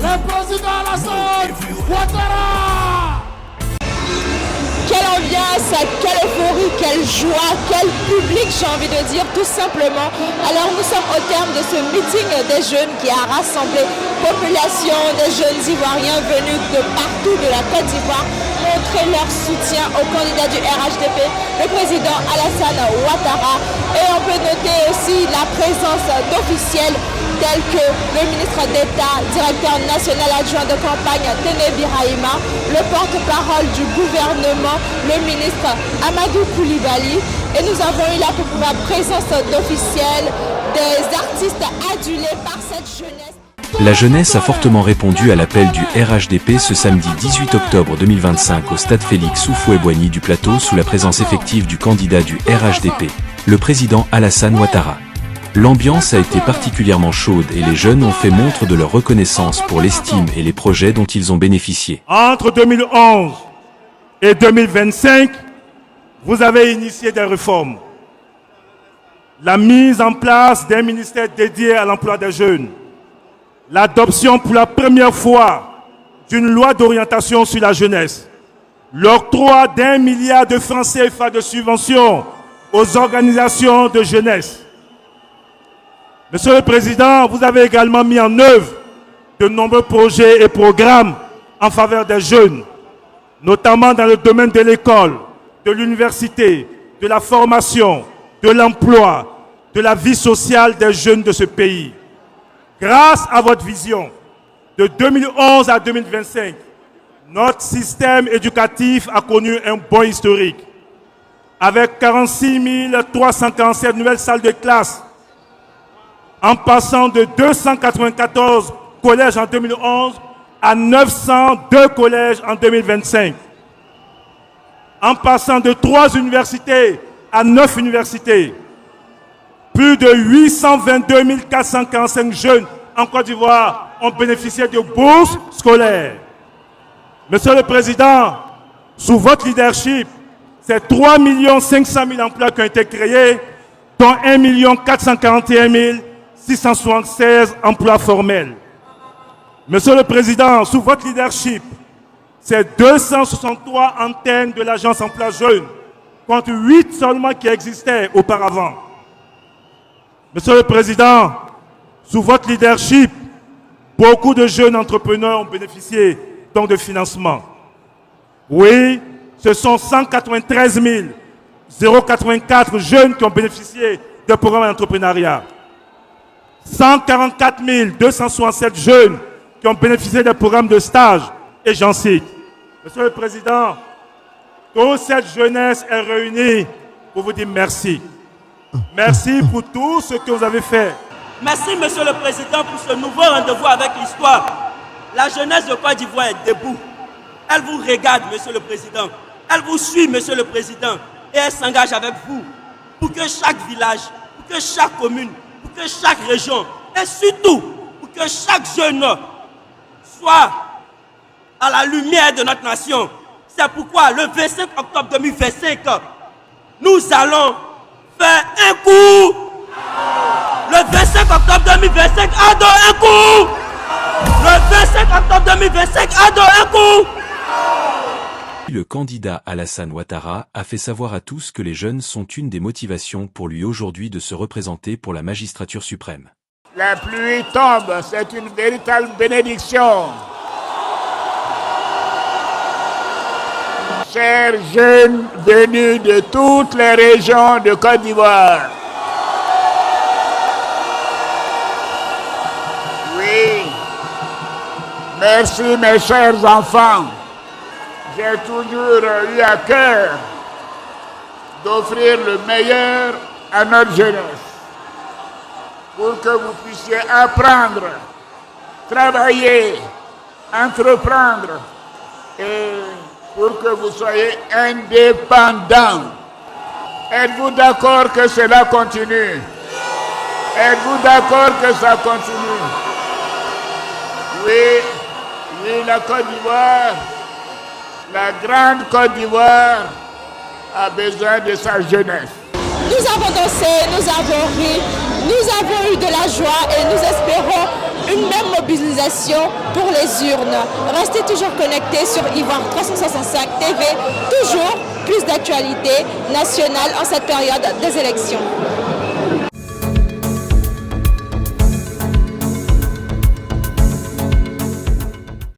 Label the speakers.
Speaker 1: Le président Alassane Ouattara.
Speaker 2: Quelle ambiance, quelle euphorie, quelle joie, quel public, j'ai envie de dire, tout simplement. Alors nous sommes au terme de ce meeting des jeunes qui a rassemblé population des jeunes Ivoiriens venus de partout de la Côte d'Ivoire montrer leur soutien au candidat du RHDP, le président Alassane Ouattara. Et on peut noter aussi la présence d'officiels tels que le ministre d'État, directeur national adjoint de campagne Téné Birahima, le porte-parole du gouvernement, le ministre Amadou Koulibaly. Et nous avons eu la présence d'officiels, des artistes adulés par cette jeunesse.
Speaker 3: La jeunesse a fortement répondu à l'appel du RHDP ce samedi 18 octobre 2025 au stade Félix Houphouët-Boigny du Plateau sous la présence effective du candidat du RHDP, le président Alassane Ouattara. L'ambiance a été particulièrement chaude et les jeunes ont fait montre de leur reconnaissance pour l'estime et les projets dont ils ont bénéficié.
Speaker 4: Entre 2011 et 2025, vous avez initié des réformes. La mise en place d'un ministère dédié à l'emploi des jeunes. L'adoption pour la première fois d'une loi d'orientation sur la jeunesse. L'octroi d'1 milliard de francs CFA de subventions aux organisations de jeunesse. Monsieur le Président, vous avez également mis en œuvre de nombreux projets et programmes en faveur des jeunes, notamment dans le domaine de l'école, de l'université, de la formation, de l'emploi, de la vie sociale des jeunes de ce pays. Grâce à votre vision, de 2011 à 2025, notre système éducatif a connu un bond historique, avec 46 347 nouvelles salles de classe, en passant de 294 collèges en 2011 à 902 collèges en 2025, en passant de 3 universités à 9 universités. Plus de 822 445 jeunes en Côte d'Ivoire ont bénéficié de bourses scolaires. Monsieur le Président, sous votre leadership, c'est 3 500 000 emplois qui ont été créés, dont 1 441 676 emplois formels. Monsieur le Président, sous votre leadership, c'est 263 antennes de l'Agence Emploi Jeunes, contre 8 seulement qui existaient auparavant. Monsieur le Président, sous votre leadership, beaucoup de jeunes entrepreneurs ont bénéficié donc de financement. Oui, ce sont 193 084 jeunes qui ont bénéficié de programmes d'entrepreneuriat. 144 267 jeunes qui ont bénéficié des programmes de stage, et j'en cite. Monsieur le Président, toute cette jeunesse est réunie pour vous dire merci. Merci pour tout ce que vous avez fait.
Speaker 5: Merci, Monsieur le Président, pour ce nouveau rendez-vous avec l'histoire. La jeunesse de Côte d'Ivoire est debout. Elle vous regarde, Monsieur le Président. Elle vous suit, Monsieur le Président. Et elle s'engage avec vous pour que chaque village, pour que chaque commune, pour que chaque région, et surtout pour que chaque jeune soit à la lumière de notre nation. C'est pourquoi le 25 octobre 2025, nous allons faire un coup. Le 25 octobre 2025, Ado un coup. Le 25 octobre 2025, Ado un coup.
Speaker 3: Le candidat Alassane Ouattara a fait savoir à tous que les jeunes sont une des motivations pour lui aujourd'hui de se représenter pour la magistrature suprême.
Speaker 6: La pluie tombe, c'est une véritable bénédiction. Chers jeunes venus de toutes les régions de Côte d'Ivoire, oui, merci mes chers enfants. J'ai toujours eu à cœur d'offrir le meilleur à notre jeunesse pour que vous puissiez apprendre, travailler, entreprendre et pour que vous soyez indépendants. Êtes-vous d'accord que cela continue? Êtes-vous d'accord que ça continue? Oui, oui, la Côte d'Ivoire, la grande Côte d'Ivoire a besoin de sa jeunesse.
Speaker 2: Nous avons dansé, nous avons ri, nous avons eu de la joie et nous espérons une même mobilisation pour les urnes. Restez toujours connectés sur Ivoire 365 TV, toujours plus d'actualité nationale en cette période des élections.